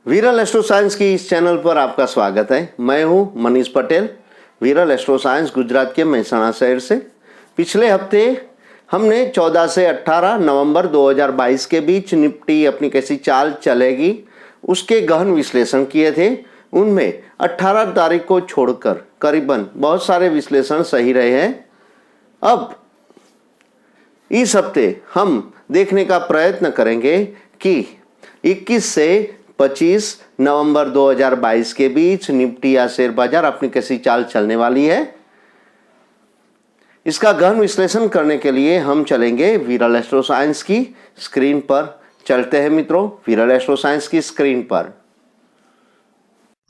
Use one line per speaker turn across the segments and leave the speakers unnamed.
विरल astro science की इस चैनल पर आपका स्वागत है। मैं हूं मनीष पटेल, विरल एस्ट्रो साइंस गुजरात के मेहसाणा शहर से। पिछले हफ्ते हमने 14 से 18 नवंबर 2022 के बीच निफ्टी अपनी कैसी चाल चलेगी उसके गहन विश्लेषण किए थे। उनमें 18 तारीख को छोड़कर करीबन बहुत सारे विश्लेषण सही रहे हैं। अब इस हफ्ते हम देखने का प्रयत्न करेंगे कि 21 से 25 नवंबर 2022 के बीच निफ्टी या शेयर बाजार अपनी कैसी चाल चलने वाली है। इसका गहन विश्लेषण करने के लिए हम चलेंगे विरल एस्ट्रो साइंस की स्क्रीन पर। चलते हैं मित्रों विरल एस्ट्रो साइंस की स्क्रीन पर।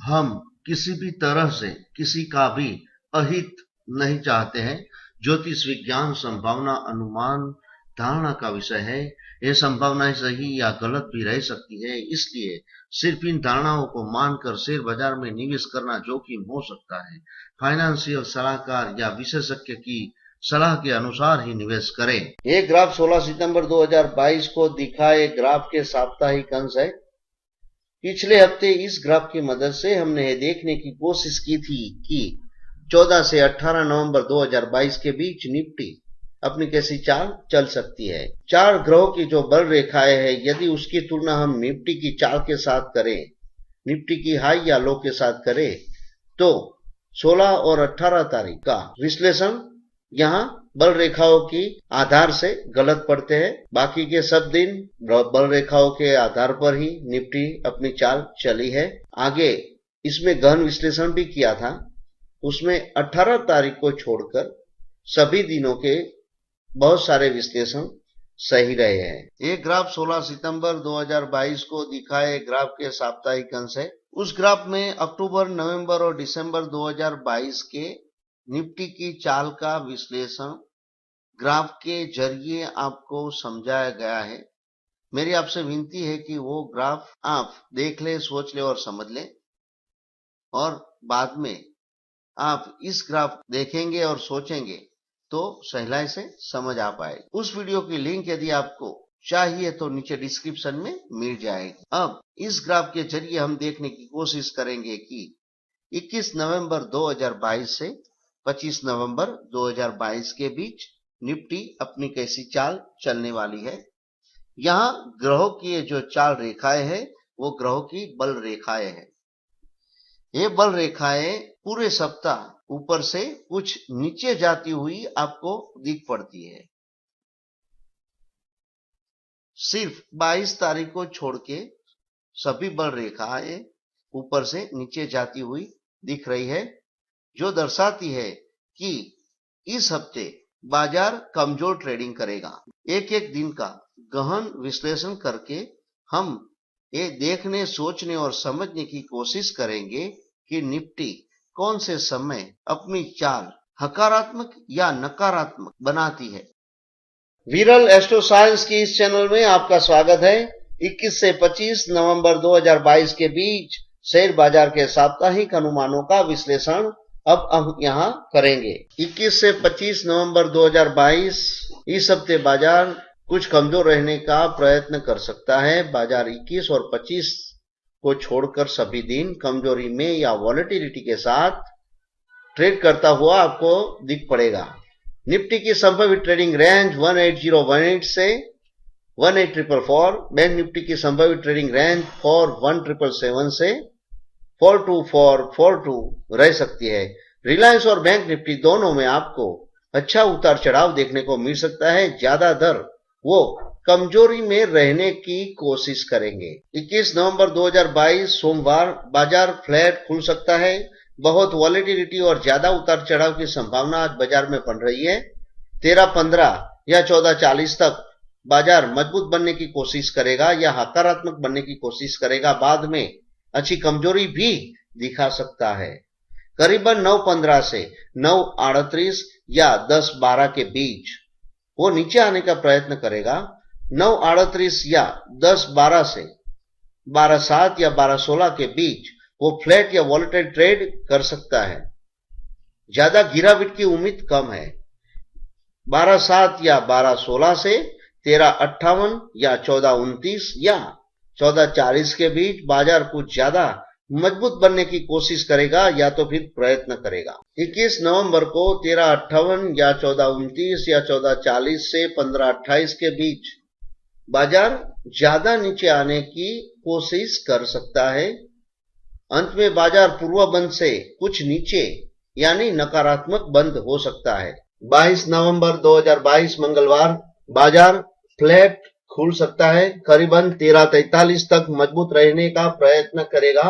हम किसी भी तरह से किसी का भी अहित नहीं चाहते हैं। ज्योतिष विज्ञान संभावना, अनुमान, धारणा का विषय है। ये संभावनाएं सही या गलत भी रह सकती है, इसलिए सिर्फ इन धारणाओं को मानकर शेयर बाजार में निवेश करना जोखिम हो सकता है। फाइनेंशियल सलाहकार या विशेषज्ञ की सलाह के अनुसार ही निवेश करें। ये ग्राफ 16 सितंबर 2022 को दिखाए ग्राफ के साप्ताहिक अंश है। पिछले हफ्ते इस ग्राफ की मदद से हमने ये देखने की कोशिश की थी कि 14 से 18 नवंबर 2022 के बीच निफ्टी अपनी कैसी चाल चल सकती है। चार ग्रहों की जो बल रेखाएं है, यदि उसकी तुलना हम निफ्टी की चाल के साथ करें, निफ्टी की हाई या लो के साथ करें, तो 16 और 18 तारीख का विश्लेषण यहाँ बल रेखाओं की आधार से गलत पड़ते हैं। बाकी के सब दिन बल रेखाओं के आधार पर ही निफ्टी अपनी चाल चली है। आगे इसमें गहन विश्लेषण भी किया था, उसमें 18 तारीख को छोड़कर सभी दिनों के बहुत सारे विश्लेषण सही रहे हैं। ये ग्राफ 16 सितंबर 2022 को दिखाए ग्राफ के साप्ताहिक अंश है। उस ग्राफ में अक्टूबर, नवंबर और दिसंबर 2022 के निफ्टी की चाल का विश्लेषण ग्राफ के जरिए आपको समझाया गया है। मेरी आपसे विनती है कि वो ग्राफ आप देख ले, सोच ले और समझ ले, और बाद में आप इस ग्राफ देखेंगे और सोचेंगे तो सहलाई से समझ आ पाए। उस वीडियो की लिंक यदि आपको चाहिए तो नीचे डिस्क्रिप्शन में मिल जाएगी। अब इस ग्राफ के जरिए हम देखने की कोशिश करेंगे कि 21 नवंबर 2022 से 25 नवंबर 2022 के बीच निफ्टी अपनी कैसी चाल चलने वाली है। यहाँ ग्रहों की जो चाल रेखाएं है वो ग्रहों की बल रेखाएं है। ये बल रेखाएं पूरे सप्ताह ऊपर से कुछ नीचे जाती हुई आपको दिख पड़ती है। सिर्फ 22 तारीख को छोड़ के सभी बल रेखाएं ऊपर से नीचे जाती हुई दिख रही है, जो दर्शाती है कि इस हफ्ते बाजार कमजोर ट्रेडिंग करेगा। एक एक दिन का गहन विश्लेषण करके हम ये देखने, सोचने और समझने की कोशिश करेंगे कि निफ्टी कौन से समय अपनी चाल सकारात्मक या नकारात्मक बनाती है। विरल एस्ट्रो साइंस की इस चैनल में आपका स्वागत है। 21 से 25 नवंबर 2022 के बीच शेयर बाजार के साप्ताहिक अनुमानों का विश्लेषण अब हम यहाँ करेंगे। 21 से 25 नवंबर 2022 इस हफ्ते बाजार कुछ कमजोर रहने का प्रयत्न कर सकता है। बाजार 21 और 25 को छोड़कर सभी दिन कमजोरी में या वॉलेटिलिटी के साथ ट्रेड करता हुआ आपको दिख पड़ेगा। निफ्टी की संभावित ट्रेडिंग रेंज 18018 से 18444, बैंक निफ्टी की संभावित ट्रेडिंग रेंज 41777 से 42442 रह सकती है। रिलायंस और बैंक निफ्टी दोनों में आपको अच्छा उतार चढ़ाव देखने को मिल सकता है। ज्यादा दर वो कमजोरी में रहने की कोशिश करेंगे। 21 नवंबर 2022 सोमवार बाजार फ्लैट खुल सकता है। बहुत वॉलेटिलिटी और ज्यादा उतार चढ़ाव की संभावना आज बाजार में बन रही है। 13:15 या 14:40 तक बाजार मजबूत बनने की कोशिश करेगा या सकारात्मक बनने की कोशिश करेगा। बाद में अच्छी कमजोरी भी दिखा सकता है। करीबन 9:15 से 9:38 या 10:12 के बीच वो नीचे आने का प्रयत्न करेगा। 9:38 या 10:12 से 12:07 या 12:16 के बीच वो फ्लैट या वॉलेटाइल ट्रेड कर सकता है। ज्यादा गिरावट की उम्मीद कम है। 12:07 या 12:16 से 13:58 या 14:29 या 14:40 के बीच बाजार कुछ ज्यादा मजबूत बनने की कोशिश करेगा या तो फिर प्रयत्न करेगा। 21 नवंबर को 13:58 या 14:29 या 14:40 से 15:28 के बीच बाजार ज्यादा नीचे आने की कोशिश कर सकता है। अंत में बाजार पूर्व बंद से कुछ नीचे यानी नकारात्मक बंद हो सकता है। 22 नवंबर 2022 मंगलवार बाजार फ्लैट खुल सकता है, करीबन 13:43 तक मजबूत रहने का प्रयत्न करेगा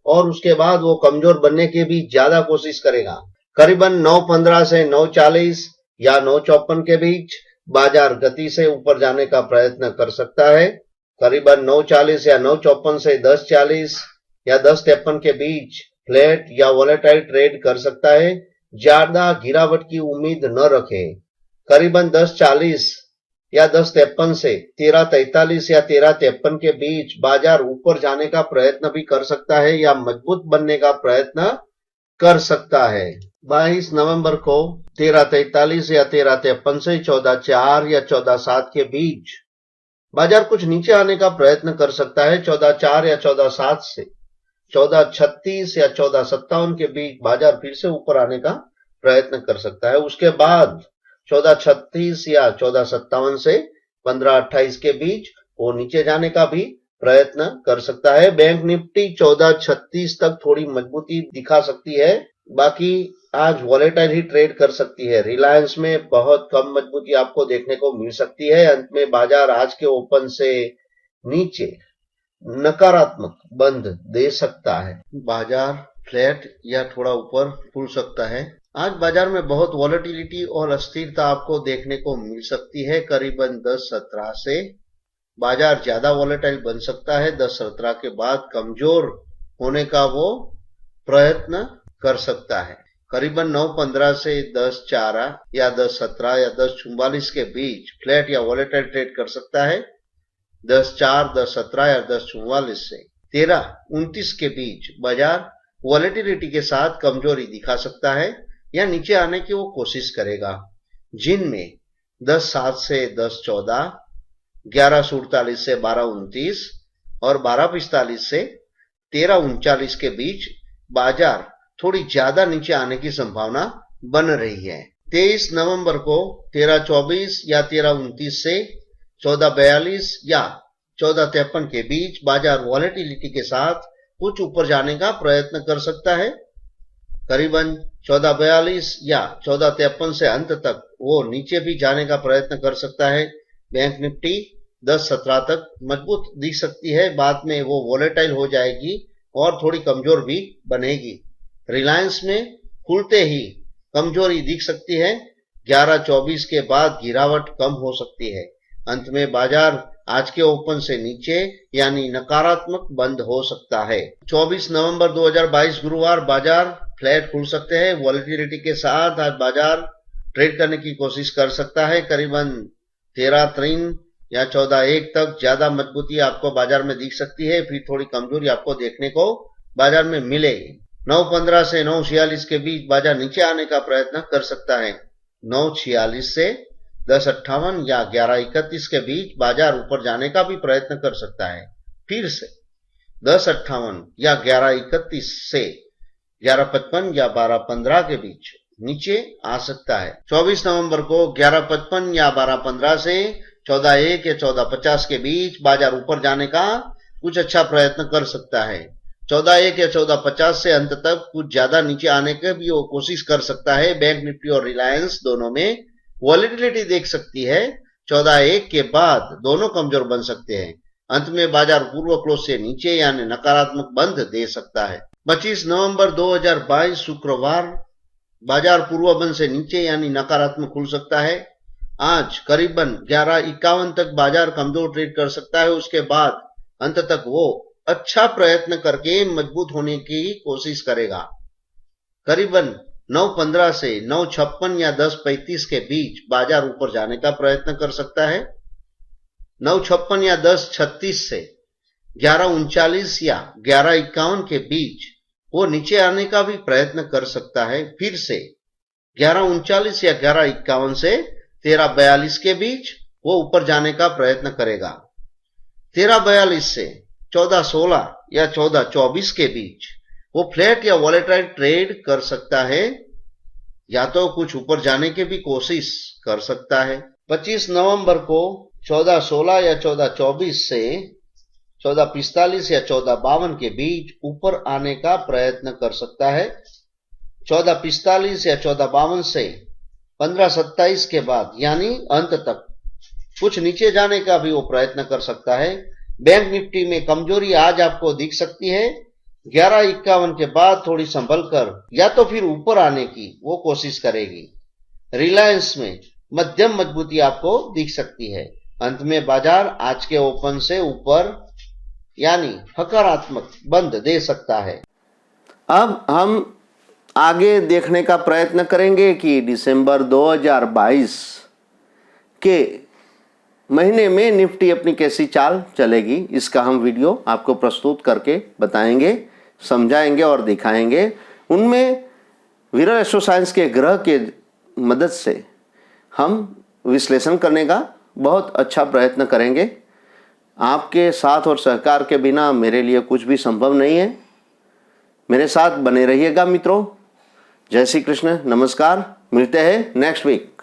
और उसके बाद वो कमजोर बनने की भी ज्यादा कोशिश करेगा। करीबन 9:15 से 9:40 या 9:54 के बीच बाजार गति से ऊपर जाने का प्रयत्न कर सकता है। करीबन 9:40 या 9:54 से 10:40 या 10:53 के बीच फ्लैट या वोलेटाइल ट्रेड कर सकता है। ज्यादा गिरावट की उम्मीद न रखें। करीबन 10:40 या 10:53 से 13:43 या 13:53 के बीच बाजार ऊपर जाने का प्रयत्न भी कर सकता है या मजबूत बनने का प्रयत्न कर सकता है। 22 नवंबर को 13:43 या 13:53 से 14:04 या 14:07 के बीच बाजार कुछ नीचे आने का प्रयत्न कर सकता है। 14:04 या 14:07 से 14:36 या 14:57 के बीच बाजार फिर से ऊपर आने का प्रयत्न कर सकता है। उसके बाद 14:36 या 14:57 से 15:28 के बीच वो नीचे जाने का भी प्रयत्न कर सकता है। बैंक निफ्टी 14:36 तक थोड़ी मजबूती दिखा सकती है, बाकी आज वॉलेटाइल ही ट्रेड कर सकती है। रिलायंस में बहुत कम मजबूती आपको देखने को मिल सकती है। अंत में बाजार आज के ओपन से नीचे नकारात्मक बंद दे सकता है। बाजार फ्लैट या थोड़ा ऊपर खुल सकता है। आज बाजार में बहुत वॉलेटिलिटी और अस्थिरता आपको देखने को मिल सकती है। करीबन 10:17 से बाजार ज्यादा वॉलेटाइल बन सकता है। 10:17 के बाद कमजोर होने का वो प्रयत्न कर सकता है। करीबन 9:15 से 10:04 या 10:17 या 10:44 के बीच फ्लैट या वॉलेटाइल ट्रेड कर सकता है। 10:04, 10:17 या 10:44 से 13:29 के बीच बाजार वॉलेटिलिटी के साथ कमजोरी दिखा सकता है या नीचे आने की वो कोशिश करेगा, जिनमें 10:07 से 10:14, 11:48 से 12:29 और 12:45 से 13:39 के बीच बाजार थोड़ी ज्यादा नीचे आने की संभावना बन रही है। 23 नवंबर को 13:24 या 13:29 से 14:42 या 14:53 के बीच बाजार वॉलेटिलिटी के साथ कुछ ऊपर जाने का प्रयत्न कर सकता है। करीबन 14:42 या 14:53 से अंत तक वो नीचे भी जाने का प्रयत्न कर सकता है। बैंक निफ्टी 10:17 तक मजबूत दिख सकती है, बाद में वो वॉलेटाइल हो जाएगी और थोड़ी कमजोर भी बनेगी। रिलायंस में खुलते ही कमजोरी दिख सकती है। 11:24 के बाद गिरावट कम हो सकती है। अंत में बाजार आज के ओपन से नीचे यानी नकारात्मक बंद हो सकता है। 24 नवंबर 2022 गुरुवार बाजार फ्लैट खुल सकते हैं। वॉलेटिलिटी के साथ आज बाजार ट्रेड करने की कोशिश कर सकता है। करीबन 13:03 या 14:01 तक ज्यादा मजबूती आपको बाजार में दिख सकती है, फिर थोड़ी कमजोरी आपको देखने को बाजार में मिलेगी। 9:15 से 9:46 के बीच बाजार नीचे आने का प्रयत्न कर सकता है। 9:46 से 10:58 या 11:31 के बीच बाजार ऊपर जाने का भी प्रयत्न कर सकता है। फिर से 10:58 या 11:31 से 11:55 या 12:15 के बीच नीचे आ सकता है। 24 नवंबर को 11:55 या 12:15 से 14:01 या 14:50 के बीच बाजार ऊपर जाने का कुछ अच्छा प्रयत्न कर सकता है। 14:01 या 14:50 से अंत तक कुछ ज्यादा नीचे आने की भी वो कोशिश कर सकता है। बैंक निफ्टी और रिलायंस दोनों में वॉलेटिलिटी देख सकती है। 14:01 के बाद दोनों कमजोर बन सकते हैं। अंत में बाजार पूर्व क्लोज से नीचे यानी नकारात्मक बंद दे सकता है। 25 नवंबर 2022 शुक्रवार बाजार पूर्व बंद से नीचे यानी नकारात्मक खुल सकता है। आज करीबन 11:51 तक बाजार कमजोर ट्रेड कर सकता है। उसके बाद अंत तक वो अच्छा प्रयत्न करके मजबूत होने की कोशिश करेगा। करीबन 9:15 से 9:56 या 10:35 के बीच बाजार ऊपर जाने का प्रयत्न कर सकता है। 9:56 या 10:36 से 11:39 या 11:51 के बीच वो नीचे आने का भी प्रयत्न कर सकता है। फिर से 11:39 या 11:51 से 13:42 के बीच वो ऊपर जाने का प्रयत्न करेगा। 13:42 से 14-16 या 14-24 के बीच वो फ्लैट या वॉलेटाइल ट्रेड कर सकता है, या तो कुछ ऊपर जाने की भी कोशिश कर सकता है। 25 नवंबर को 14-16 या 14-24 से 14-45 या 14-52 के बीच ऊपर आने का प्रयत्न कर सकता है। 14-45 या 14-52 से 15-27 के बाद यानी अंत तक कुछ नीचे जाने का भी वो प्रयत्न कर सकता है। बैंक निफ्टी में कमजोरी आज आपको दिख सकती है। 11:51 के बाद थोड़ी संभल कर या तो फिर ऊपर आने की वो कोशिश करेगी। रिलायंस में मध्यम मजबूती आपको दिख सकती है। अंत में बाजार आज के ओपन से ऊपर यानी सकारात्मक बंद दे सकता है।
अब हम आगे देखने का प्रयत्न करेंगे कि दिसंबर 2022 के महीने में निफ्टी अपनी कैसी चाल चलेगी। इसका हम वीडियो आपको प्रस्तुत करके बताएंगे, समझाएंगे और दिखाएंगे। उनमें विरल एस्ट्रो साइंस के ग्रह के मदद से हम विश्लेषण करने का बहुत अच्छा प्रयत्न करेंगे। आपके साथ और सहकार के बिना मेरे लिए कुछ भी संभव नहीं है। मेरे साथ बने रहिएगा मित्रों। जय श्री कृष्ण, नमस्कार। मिलते हैं नेक्स्ट वीक।